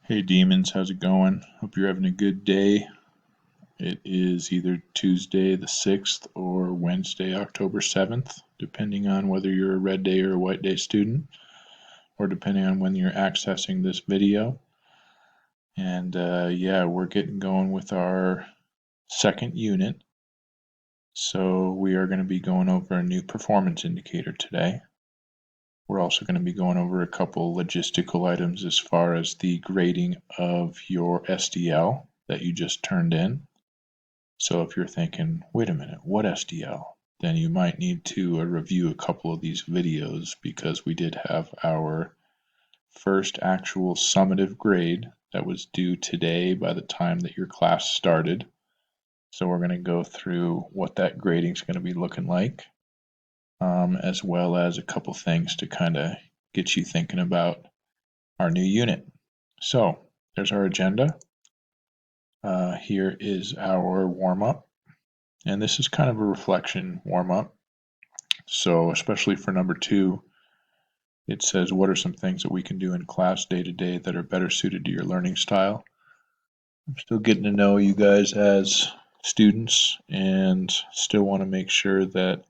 Hey demons, how's it going? Hope you're having a good day. It is either Tuesday the 6th or Wednesday, October 7th, depending on whether you're a red day or a white day student, or depending on when you're accessing this video. And yeah, we're getting going with our second unit. So we are going to be going over a new performance indicator today. We're also going to be going over a couple logistical items as far as the grading of your SDL that you just turned in. So if you're thinking, wait a minute, what SDL? Then you might need to review a couple of these videos because we did have our first actual summative grade that was due today by the time that your class started. So we're going to go through what that grading is going to be looking like, as well as a couple things to kind of get you thinking about our new unit. So there's our agenda. Here is our warm-up. And this is kind of a reflection warm-up. So especially for number 2, it says, what are some things that we can do in class day to day that are better suited to your learning style? I'm still getting to know you guys as students and still want to make sure that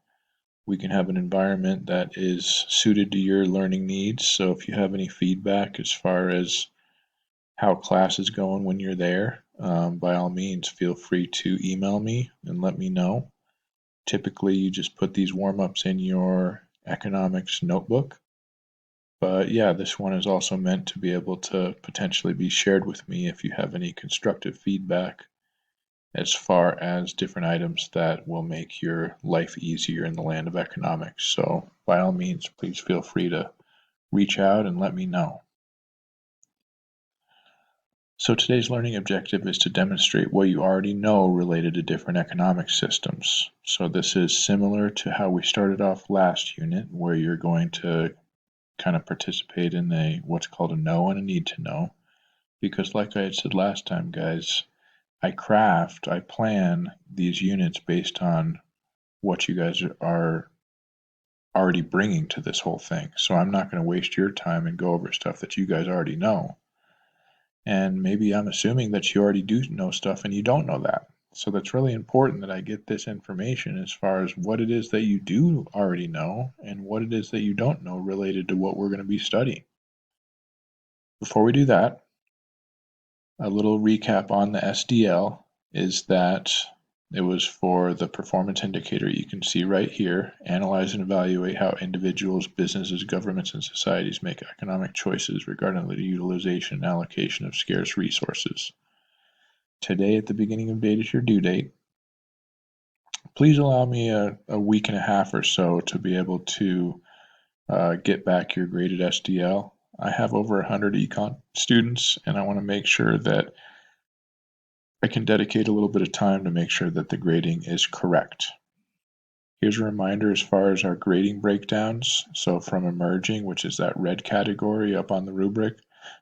we can have an environment that is suited to your learning needs. So if you have any feedback as far as how class is going when you're there, by all means, feel free to email me and let me know. Typically, you just put these warm-ups in your economics notebook. But yeah, this one is also meant to be able to potentially be shared with me if you have any constructive feedback as far as different items that will make your life easier in the land of economics. So by all means, please feel free to reach out and let me know. So today's learning objective is to demonstrate what you already know related to different economic systems. So this is similar to how we started off last unit, where you're going to kind of participate in what's called a know and a need to know. Because like I had said last time, guys, I plan these units based on what you guys are already bringing to this whole thing. So I'm not going to waste your time and go over stuff that you guys already know. And maybe I'm assuming that you already do know stuff and you don't know that. So that's really important that I get this information as far as what it is that you do already know and what it is that you don't know related to what we're going to be studying. Before we do that, a little recap on the SDL is that it was for the performance indicator you can see right here. Analyze and evaluate how individuals, businesses, governments, and societies make economic choices regarding the utilization and allocation of scarce resources. Today, at the beginning of date, is your due date. Please allow me a week and a half or so to be able to get back your graded SDL. I have over 100 Econ students, and I want to make sure that I can dedicate a little bit of time to make sure that the grading is correct. Here's a reminder as far as our grading breakdowns. So from emerging, which is that red category up on the rubric,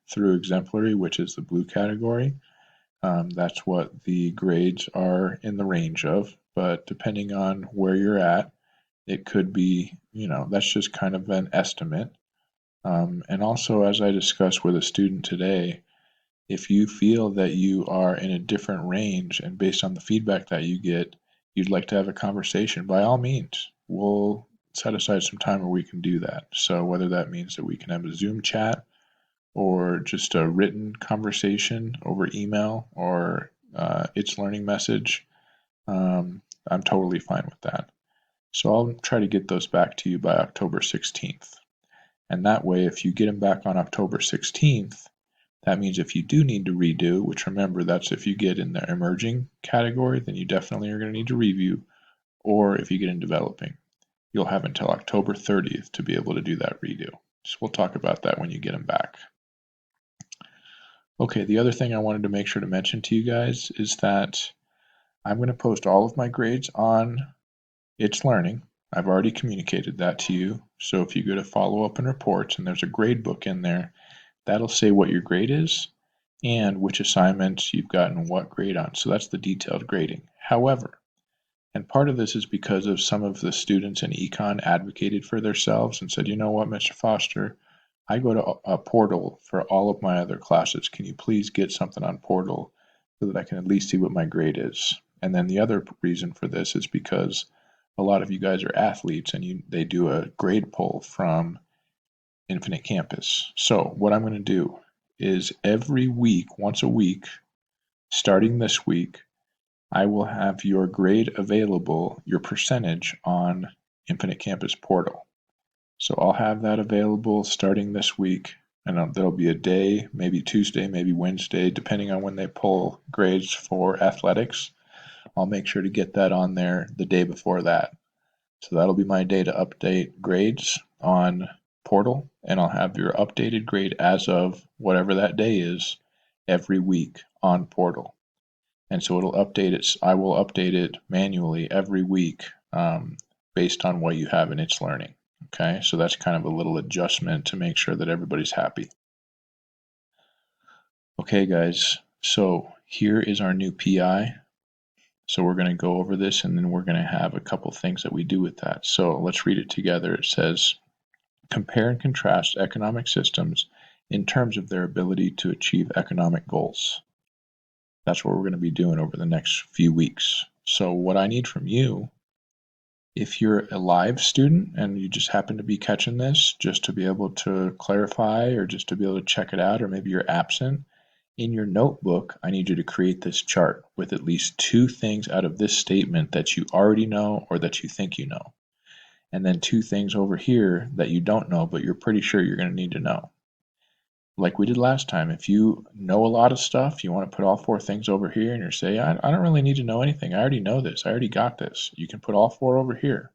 through exemplary, which is the blue category. That's what the grades are in the range of, but depending on where you're at, it could be, that's just kind of an estimate. And also, as I discussed with a student today, if you feel that you are in a different range and based on the feedback that you get, you'd like to have a conversation, by all means, we'll set aside some time where we can do that. So whether that means that we can have a Zoom chat or just a written conversation over email or it's learning message, I'm totally fine with that. So I'll try to get those back to you by October 16th. And that way, if you get them back on October 16th, that means if you do need to redo, which remember, that's if you get in the emerging category, then you definitely are going to need to review. Or if you get in developing, you'll have until October 30th to be able to do that redo. So we'll talk about that when you get them back. Okay, the other thing I wanted to make sure to mention to you guys is that I'm going to post all of my grades on It's Learning. I've already communicated that to you. So if you go to follow up and reports and there's a grade book in there, that'll say what your grade is and which assignments you've gotten what grade on. So that's the detailed grading. However, and part of this is because of some of the students in Econ advocated for themselves and said, you know what, Mr. Foster, I go to a portal for all of my other classes. Can you please get something on portal so that I can at least see what my grade is? And then the other reason for this is because a lot of you guys are athletes and they do a grade pull from Infinite Campus. So what I'm going to do is every week, once a week, starting this week, I will have your grade available, your percentage on Infinite Campus portal. So I'll have that available starting this week, and there'll be a day, maybe Tuesday, maybe Wednesday, depending on when they pull grades for athletics. I'll make sure to get that on there the day before that. So that'll be my day to update grades on portal, and I'll have your updated grade as of whatever that day is every week on portal. And so it'll update it. I will update it manually every week based on what you have in its learning. Okay, so that's kind of a little adjustment to make sure that everybody's happy. Okay, guys, so here is our new PI. So we're going to go over this, and then we're going to have a couple things that we do with that. So let's read it together. It says, compare and contrast economic systems in terms of their ability to achieve economic goals. That's what we're going to be doing over the next few weeks. So what I need from you, if you're a live student and you just happen to be catching this, just to be able to clarify or just to be able to check it out, or maybe you're absent, in your notebook, I need you to create this chart with at least 2 things out of this statement that you already know or that you think you know. And then 2 things over here that you don't know, but you're pretty sure you're going to need to know. Like we did last time, if you know a lot of stuff, you want to put all 4 things over here and you say, I don't really need to know anything. I already know this. I already got this. You can put all 4 over here.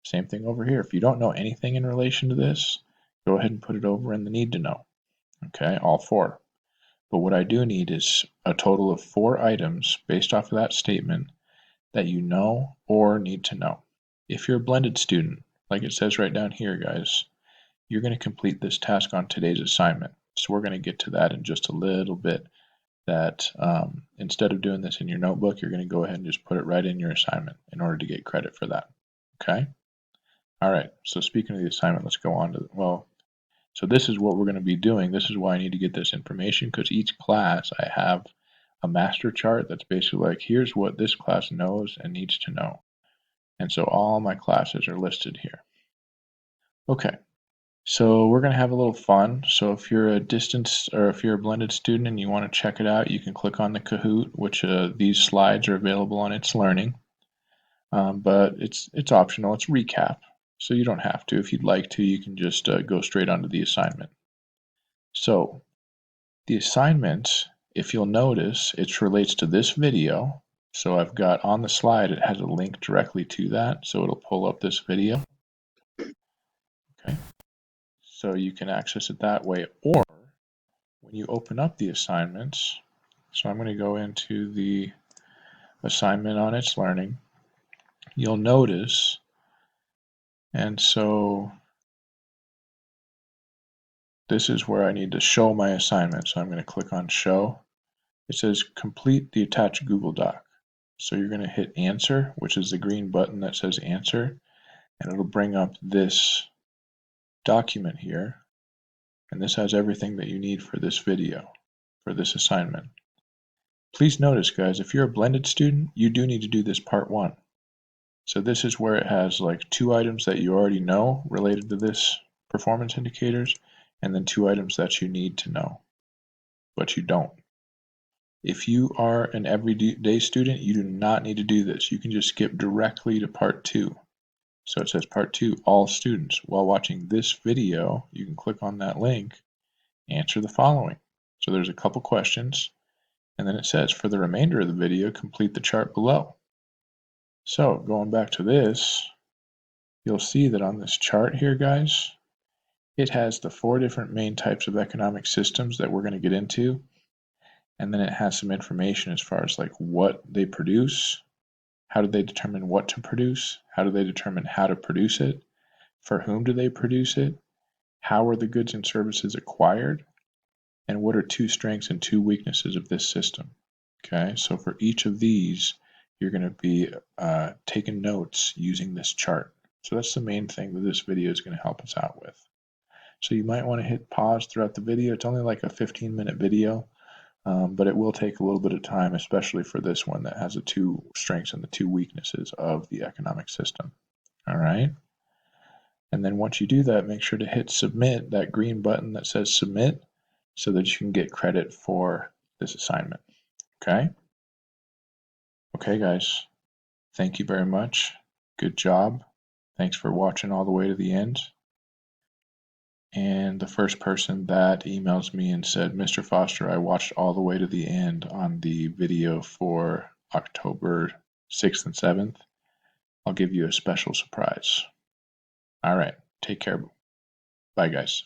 Same thing over here. If you don't know anything in relation to this, go ahead and put it over in the need to know. Okay, all 4. But what I do need is a total of 4 items based off of that statement that you know or need to know. If you're a blended student, like it says right down here, guys, you're going to complete this task on today's assignment. So we're going to get to that in just a little bit, that instead of doing this in your notebook, you're going to go ahead and just put it right in your assignment in order to get credit for that. Okay? All right, so speaking of the assignment, let's go on to, so this is what we're going to be doing. This is why I need to get this information, because each class I have a master chart that's basically like, here's what this class knows and needs to know. And so all my classes are listed here. Okay, so we're going to have a little fun. So if you're a distance or if you're a blended student and you want to check it out, you can click on the Kahoot, which these slides are available on It's Learning. But it's optional. It's recap. So you don't have to. If you'd like to, you can just go straight onto the assignment. So the assignment, if you'll notice, it relates to this video. So I've got on the slide, it has a link directly to that. So it'll pull up this video. Okay. So you can access it that way. Or when you open up the assignments, so I'm going to go into the assignment on It's Learning, you'll notice, and so this is where I need to show my assignment. So I'm going to click on Show. It says complete the attached Google Doc. So you're going to hit Answer, which is the green button that says Answer, and it'll bring up this document here. And this has everything that you need for this video, for this assignment. Please notice, guys, if you're a blended student, you do need to do this part 1. So this is where it has like 2 items that you already know related to this performance indicators, and then 2 items that you need to know, but you don't. If you are an everyday student, you do not need to do this. You can just skip directly to part 2. So it says part 2, all students. While watching this video, you can click on that link, answer the following. So there's a couple questions, and then it says for the remainder of the video, complete the chart below. So going back to this, you'll see that on this chart here, guys, it has the 4 different main types of economic systems that we're going to get into. And then it has some information as far as like what they produce, how do they determine what to produce, how do they determine how to produce it, for whom do they produce it, how are the goods and services acquired, and what are 2 strengths and 2 weaknesses of this system. Okay, so for each of these, you're going to be taking notes using this chart. So that's the main thing that this video is going to help us out with. So you might want to hit pause throughout the video. It's only like a 15-minute video, but it will take a little bit of time, especially for this one that has the two strengths and the two weaknesses of the economic system. All right. And then once you do that, make sure to hit submit, that green button that says submit, so that you can get credit for this assignment. Okay? Okay, guys. Thank you very much. Good job. Thanks for watching all the way to the end. And the first person that emails me and said, Mr. Foster, I watched all the way to the end on the video for October 6th and 7th, I'll give you a special surprise. All right. Take care. Bye, guys.